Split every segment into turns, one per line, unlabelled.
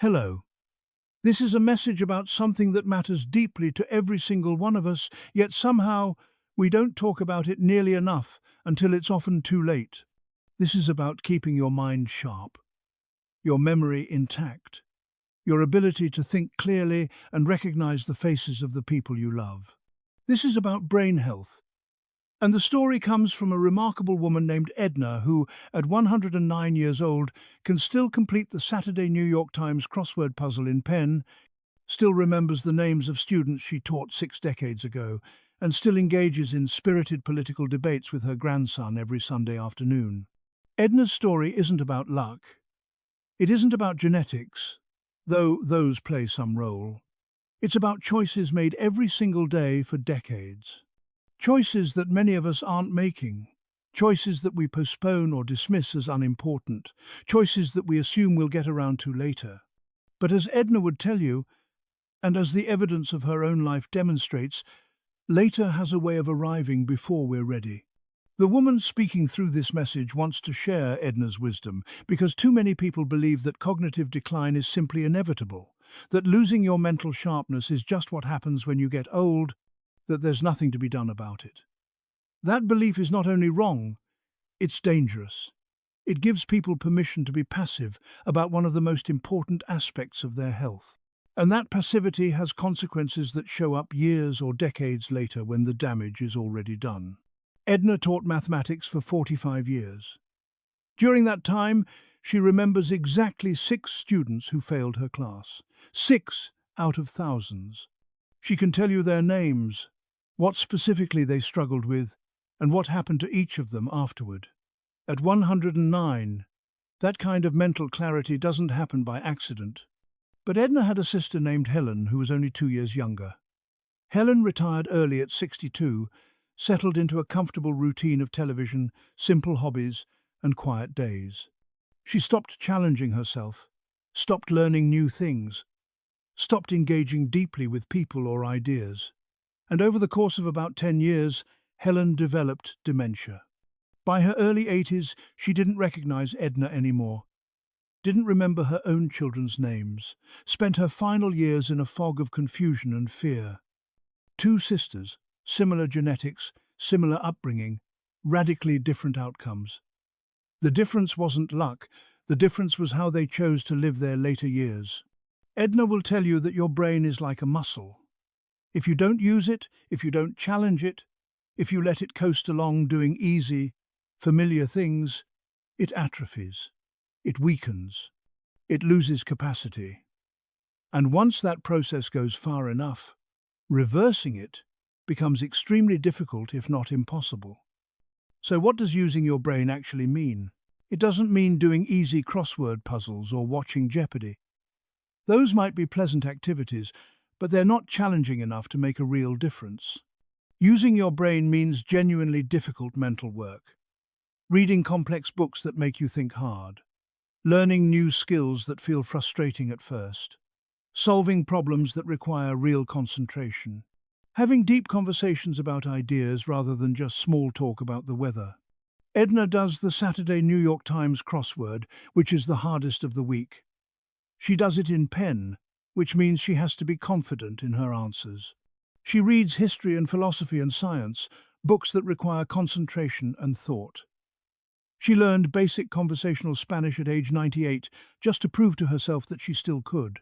Hello. This is a message about something that matters deeply to every single one of us, yet somehow we don't talk about it nearly enough until it's often too late. This is about keeping your mind sharp, your memory intact, your ability to think clearly and recognize the faces of the people you love. This is about brain health. And the story comes from a remarkable woman named Edna who, at 109 years old, can still complete the Saturday New York Times crossword puzzle in pen, still remembers the names of students she taught 6 decades ago, and still engages in spirited political debates with her grandson every Sunday afternoon. Edna's story isn't about luck. It isn't about genetics, though those play some role. It's about choices made every single day for decades. Choices that many of us aren't making. Choices that we postpone or dismiss as unimportant. Choices that we assume we'll get around to later. But as Edna would tell you, and as the evidence of her own life demonstrates, later has a way of arriving before we're ready. The woman speaking through this message wants to share Edna's wisdom because too many people believe that cognitive decline is simply inevitable, that losing your mental sharpness is just what happens when you get old, that there's nothing to be done about it. That belief is not only wrong, it's dangerous. It gives people permission to be passive about one of the most important aspects of their health. And that passivity has consequences that show up years or decades later when the damage is already done. Edna taught mathematics for 45 years. During that time, she remembers exactly 6 students who failed her class. 6 out of thousands. She can tell you their names, what specifically they struggled with, and what happened to each of them afterward. At 109, that kind of mental clarity doesn't happen by accident. But Edna had a sister named Helen who was only 2 years younger. Helen retired early at 62, settled into a comfortable routine of television, simple hobbies, and quiet days. She stopped challenging herself, stopped learning new things, stopped engaging deeply with people or ideas. And over the course of about 10 years, Helen developed dementia. By her early 80s, she didn't recognize Edna anymore, didn't remember her own children's names, spent her final years in a fog of confusion and fear. 2 sisters, similar genetics, similar upbringing, radically different outcomes. The difference wasn't luck, the difference was how they chose to live their later years. Edna will tell you that your brain is like a muscle. If you don't use it, if you don't challenge it, if you let it coast along doing easy, familiar things, it atrophies, it weakens, it loses capacity. And once that process goes far enough, reversing it becomes extremely difficult, if not impossible. So what does using your brain actually mean? It doesn't mean doing easy crossword puzzles or watching Jeopardy. Those might be pleasant activities, but they're not challenging enough to make a real difference. Using your brain means genuinely difficult mental work. Reading complex books that make you think hard. Learning new skills that feel frustrating at first. Solving problems that require real concentration. Having deep conversations about ideas rather than just small talk about the weather. Edna does the Saturday New York Times crossword, which is the hardest of the week. She does it in pen, which means she has to be confident in her answers. She reads history and philosophy and science, books that require concentration and thought. She learned basic conversational Spanish at age 98 just to prove to herself that she still could.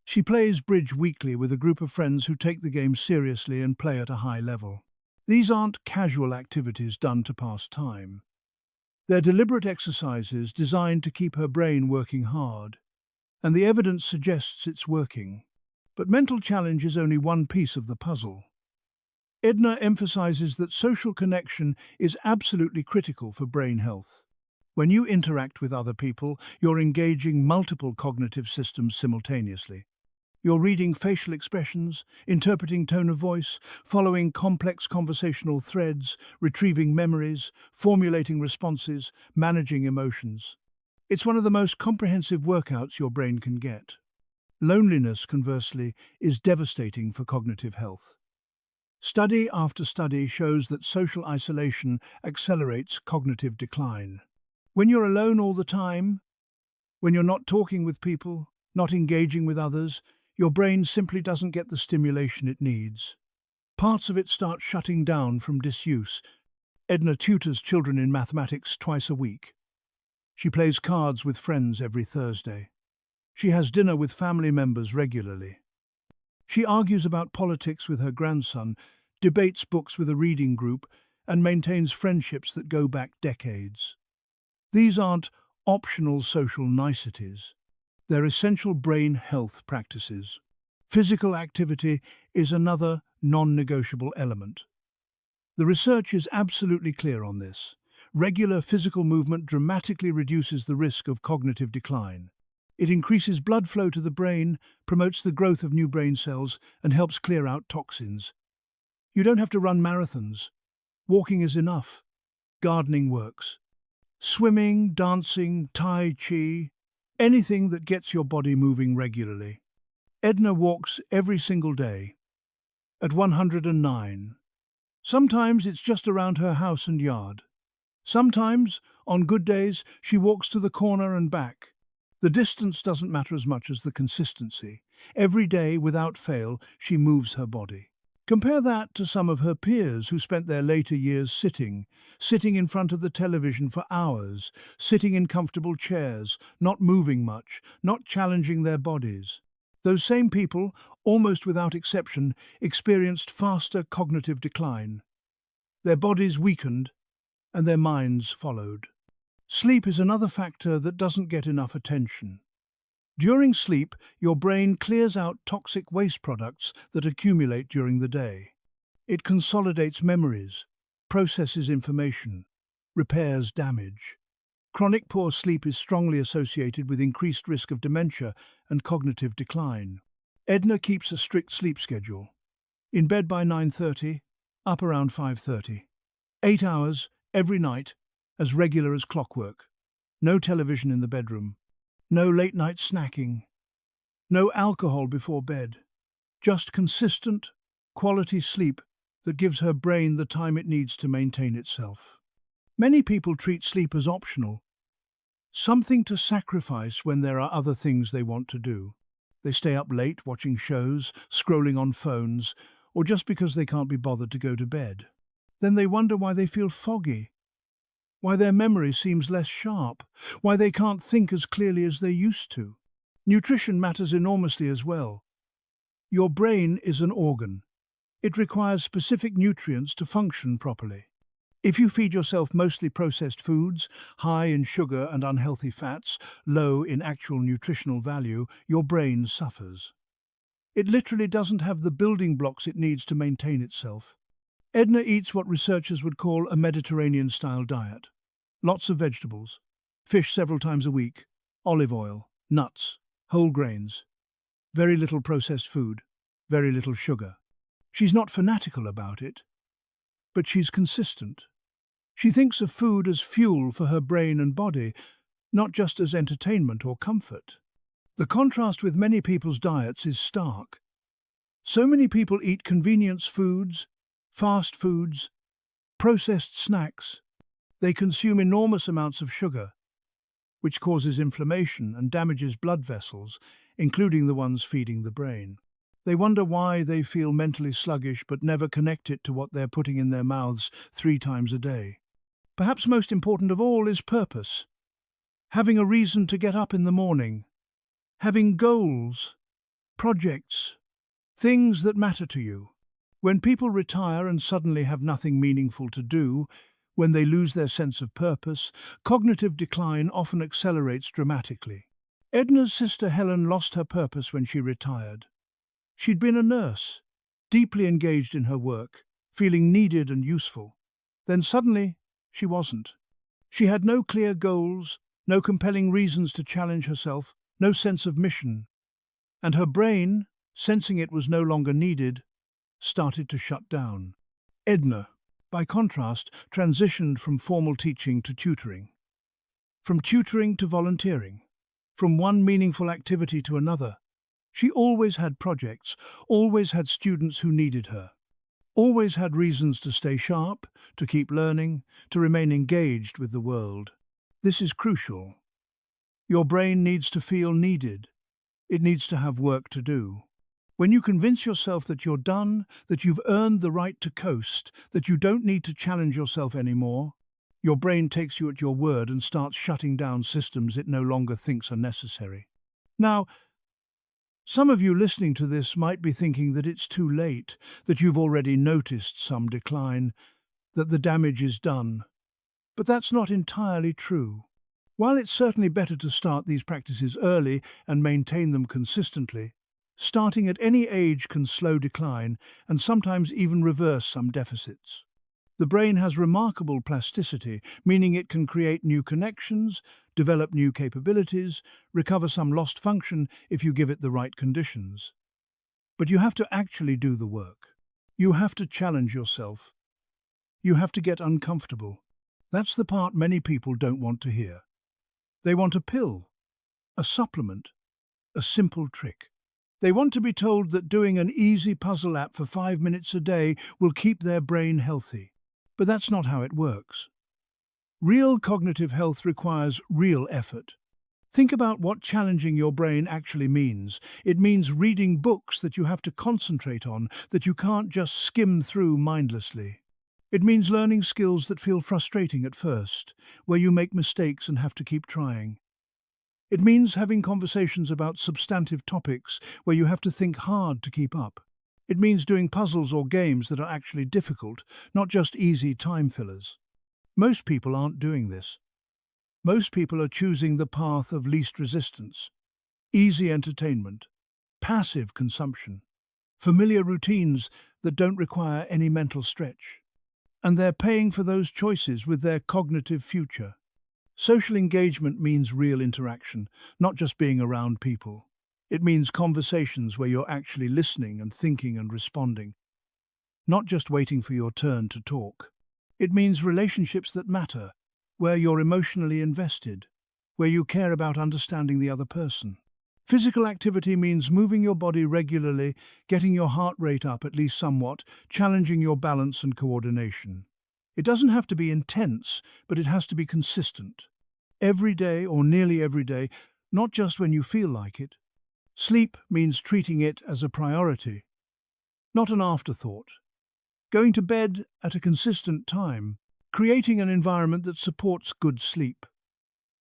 She plays bridge weekly with a group of friends who take the game seriously and play at a high level. These aren't casual activities done to pass time. They're deliberate exercises designed to keep her brain working hard. And the evidence suggests it's working. But mental challenge is only one piece of the puzzle. Edna emphasizes that social connection is absolutely critical for brain health. When you interact with other people, you're engaging multiple cognitive systems simultaneously. You're reading facial expressions, interpreting tone of voice, following complex conversational threads, retrieving memories, formulating responses, managing emotions. It's one of the most comprehensive workouts your brain can get. Loneliness, conversely, is devastating for cognitive health. Study after study shows that social isolation accelerates cognitive decline. When you're alone all the time, when you're not talking with people, not engaging with others, your brain simply doesn't get the stimulation it needs. Parts of it start shutting down from disuse. Edna tutors children in mathematics twice a week. She plays cards with friends every Thursday. She has dinner with family members regularly. She argues about politics with her grandson, debates books with a reading group, and maintains friendships that go back decades. These aren't optional social niceties. They're essential brain health practices. Physical activity is another non-negotiable element. The research is absolutely clear on this. Regular physical movement dramatically reduces the risk of cognitive decline. It increases blood flow to the brain, promotes the growth of new brain cells, and helps clear out toxins. You don't have to run marathons. Walking is enough. Gardening works. Swimming, dancing, tai chi, anything that gets your body moving regularly. Edna walks every single day. At 109. Sometimes it's just around her house and yard. Sometimes, on good days, she walks to the corner and back. The distance doesn't matter as much as the consistency. Every day, without fail, she moves her body. Compare that to some of her peers who spent their later years sitting in front of the television for hours, sitting in comfortable chairs, not moving much, not challenging their bodies. Those same people, almost without exception, experienced faster cognitive decline. Their bodies weakened, and their minds followed. Sleep is another factor that doesn't get enough attention. During sleep, your brain clears out toxic waste products that accumulate during the day. It consolidates memories, processes information, repairs damage. Chronic poor sleep is strongly associated with increased risk of dementia and cognitive decline. Edna keeps a strict sleep schedule. In bed by 9:30, up around 5:30. 8 hours every night, as regular as clockwork. No television in the bedroom. No late-night snacking. No alcohol before bed. Just consistent, quality sleep that gives her brain the time it needs to maintain itself. Many people treat sleep as optional, something to sacrifice when there are other things they want to do. They stay up late watching shows, scrolling on phones, or just because they can't be bothered to go to bed. Then they wonder why they feel foggy, why their memory seems less sharp, why they can't think as clearly as they used to. Nutrition matters enormously as well. Your brain is an organ. It requires specific nutrients to function properly. If you feed yourself mostly processed foods, high in sugar and unhealthy fats, low in actual nutritional value, your brain suffers. It literally doesn't have the building blocks it needs to maintain itself. Edna eats what researchers would call a Mediterranean-style diet. Lots of vegetables, fish several times a week, olive oil, nuts, whole grains. Very little processed food, very little sugar. She's not fanatical about it, but she's consistent. She thinks of food as fuel for her brain and body, not just as entertainment or comfort. The contrast with many people's diets is stark. So many people eat convenience foods, fast foods, processed snacks. They consume enormous amounts of sugar, which causes inflammation and damages blood vessels, including the ones feeding the brain. They wonder why they feel mentally sluggish but never connect it to what they're putting in their mouths 3 times a day. Perhaps most important of all is purpose. Having a reason to get up in the morning. Having goals, projects, things that matter to you. When people retire and suddenly have nothing meaningful to do, when they lose their sense of purpose, cognitive decline often accelerates dramatically. Edna's sister Helen lost her purpose when she retired. She'd been a nurse, deeply engaged in her work, feeling needed and useful. Then suddenly, she wasn't. She had no clear goals, no compelling reasons to challenge herself, no sense of mission. And her brain, sensing it was no longer needed, started to shut down. Edna, by contrast, transitioned from formal teaching to tutoring. From tutoring to volunteering. From one meaningful activity to another. She always had projects, always had students who needed her. Always had reasons to stay sharp, to keep learning, to remain engaged with the world. This is crucial. Your brain needs to feel needed. It needs to have work to do. When you convince yourself that you're done, that you've earned the right to coast, that you don't need to challenge yourself anymore, your brain takes you at your word and starts shutting down systems it no longer thinks are necessary. Now, some of you listening to this might be thinking that it's too late, that you've already noticed some decline, that the damage is done. But that's not entirely true. While it's certainly better to start these practices early and maintain them consistently, starting at any age can slow decline and sometimes even reverse some deficits. The brain has remarkable plasticity, meaning it can create new connections, develop new capabilities, recover some lost function if you give it the right conditions. But you have to actually do the work. You have to challenge yourself. You have to get uncomfortable. That's the part many people don't want to hear. They want a pill, a supplement, a simple trick. They want to be told that doing an easy puzzle app for 5 minutes a day will keep their brain healthy. But that's not how it works. Real cognitive health requires real effort. Think about what challenging your brain actually means. It means reading books that you have to concentrate on, that you can't just skim through mindlessly. It means learning skills that feel frustrating at first, where you make mistakes and have to keep trying. It means having conversations about substantive topics where you have to think hard to keep up. It means doing puzzles or games that are actually difficult, not just easy time fillers. Most people aren't doing this. Most people are choosing the path of least resistance, easy entertainment, passive consumption, familiar routines that don't require any mental stretch. And they're paying for those choices with their cognitive future. Social engagement means real interaction, not just being around people. It means conversations where you're actually listening and thinking and responding, not just waiting for your turn to talk. It means relationships that matter, where you're emotionally invested, where you care about understanding the other person. Physical activity means moving your body regularly, getting your heart rate up at least somewhat, challenging your balance and coordination. It doesn't have to be intense, but it has to be consistent. Every day or nearly every day, not just when you feel like it. Sleep means treating it as a priority, not an afterthought. Going to bed at a consistent time, creating an environment that supports good sleep.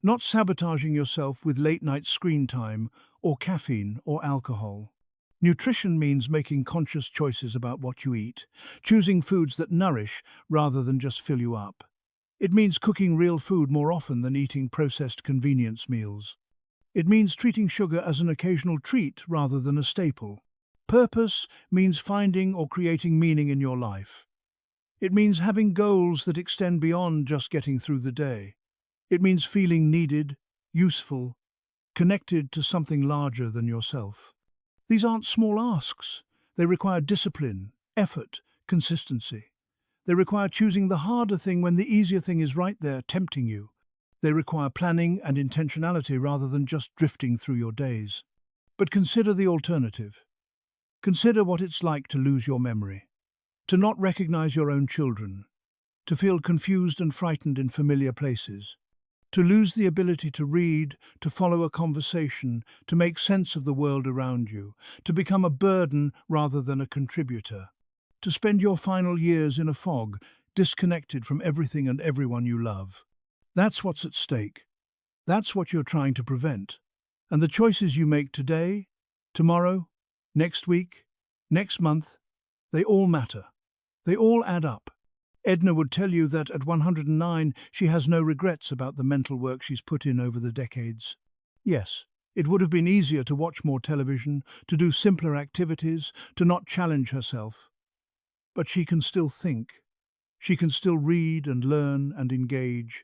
Not sabotaging yourself with late-night screen time or caffeine or alcohol. Nutrition means making conscious choices about what you eat, choosing foods that nourish rather than just fill you up. It means cooking real food more often than eating processed convenience meals. It means treating sugar as an occasional treat rather than a staple. Purpose means finding or creating meaning in your life. It means having goals that extend beyond just getting through the day. It means feeling needed, useful, connected to something larger than yourself. These aren't small asks. They require discipline, effort, consistency. They require choosing the harder thing when the easier thing is right there, tempting you. They require planning and intentionality rather than just drifting through your days. But consider the alternative. Consider what it's like to lose your memory, to not recognize your own children, to feel confused and frightened in familiar places, to lose the ability to read, to follow a conversation, to make sense of the world around you, to become a burden rather than a contributor, to spend your final years in a fog, disconnected from everything and everyone you love. That's what's at stake. That's what you're trying to prevent. And the choices you make today, tomorrow, next week, next month, they all matter. They all add up. Edna would tell you that at 109, she has no regrets about the mental work she's put in over the decades. Yes, it would have been easier to watch more television, to do simpler activities, to not challenge herself. But she can still think. She can still read and learn and engage.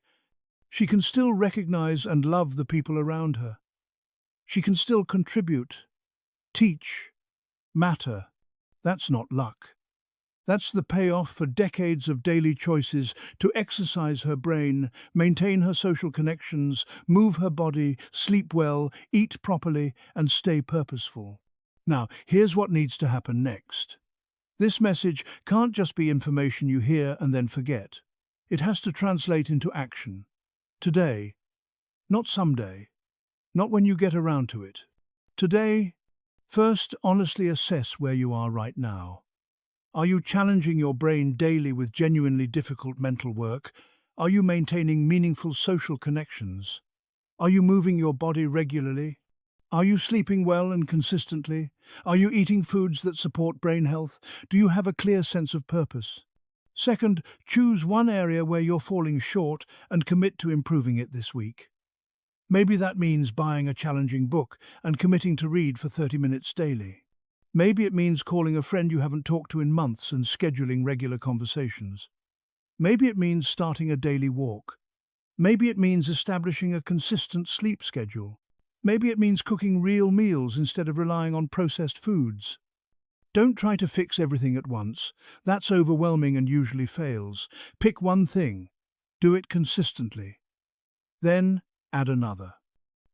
She can still recognize and love the people around her. She can still contribute, teach, matter. That's not luck. That's the payoff for decades of daily choices to exercise her brain, maintain her social connections, move her body, sleep well, eat properly, and stay purposeful. Now, here's what needs to happen next. This message can't just be information you hear and then forget. It has to translate into action. Today, not someday, not when you get around to it. Today, first honestly assess where you are right now. Are you challenging your brain daily with genuinely difficult mental work? Are you maintaining meaningful social connections? Are you moving your body regularly? Are you sleeping well and consistently? Are you eating foods that support brain health? Do you have a clear sense of purpose? Second, choose one area where you're falling short and commit to improving it this week. Maybe that means buying a challenging book and committing to read for 30 minutes daily. Maybe it means calling a friend you haven't talked to in months and scheduling regular conversations. Maybe it means starting a daily walk. Maybe it means establishing a consistent sleep schedule. Maybe it means cooking real meals instead of relying on processed foods. Don't try to fix everything at once. That's overwhelming and usually fails. Pick one thing. Do it consistently. Then add another.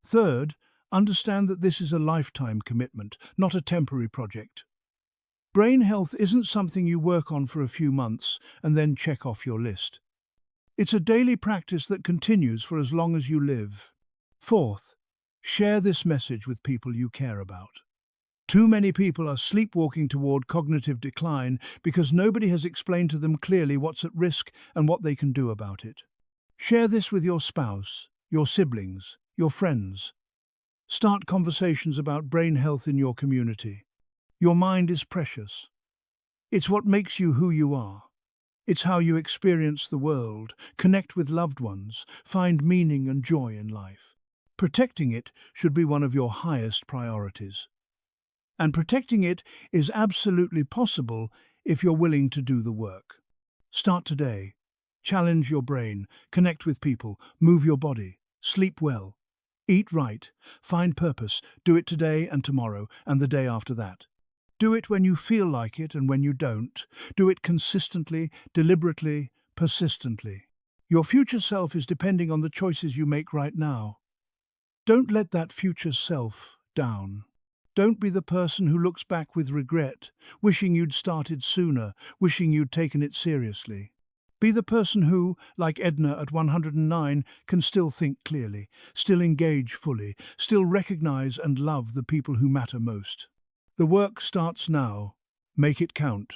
Third, understand that this is a lifetime commitment, not a temporary project. Brain health isn't something you work on for a few months and then check off your list. It's a daily practice that continues for as long as you live. Fourth, share this message with people you care about. Too many people are sleepwalking toward cognitive decline because nobody has explained to them clearly what's at risk and what they can do about it. Share this with your spouse, your siblings, your friends. Start conversations about brain health in your community. Your mind is precious. It's what makes you who you are. It's how you experience the world, connect with loved ones, find meaning and joy in life. Protecting it should be one of your highest priorities. And protecting it is absolutely possible if you're willing to do the work. Start today. Challenge your brain, connect with people, move your body, sleep well, eat right, find purpose, do it today and tomorrow and the day after that. Do it when you feel like it and when you don't. Do it consistently, deliberately, persistently. Your future self is depending on the choices you make right now. Don't let that future self down. Don't be the person who looks back with regret, wishing you'd started sooner, wishing you'd taken it seriously. Be the person who, like Edna at 109, can still think clearly, still engage fully, still recognize and love the people who matter most. The work starts now. Make it count.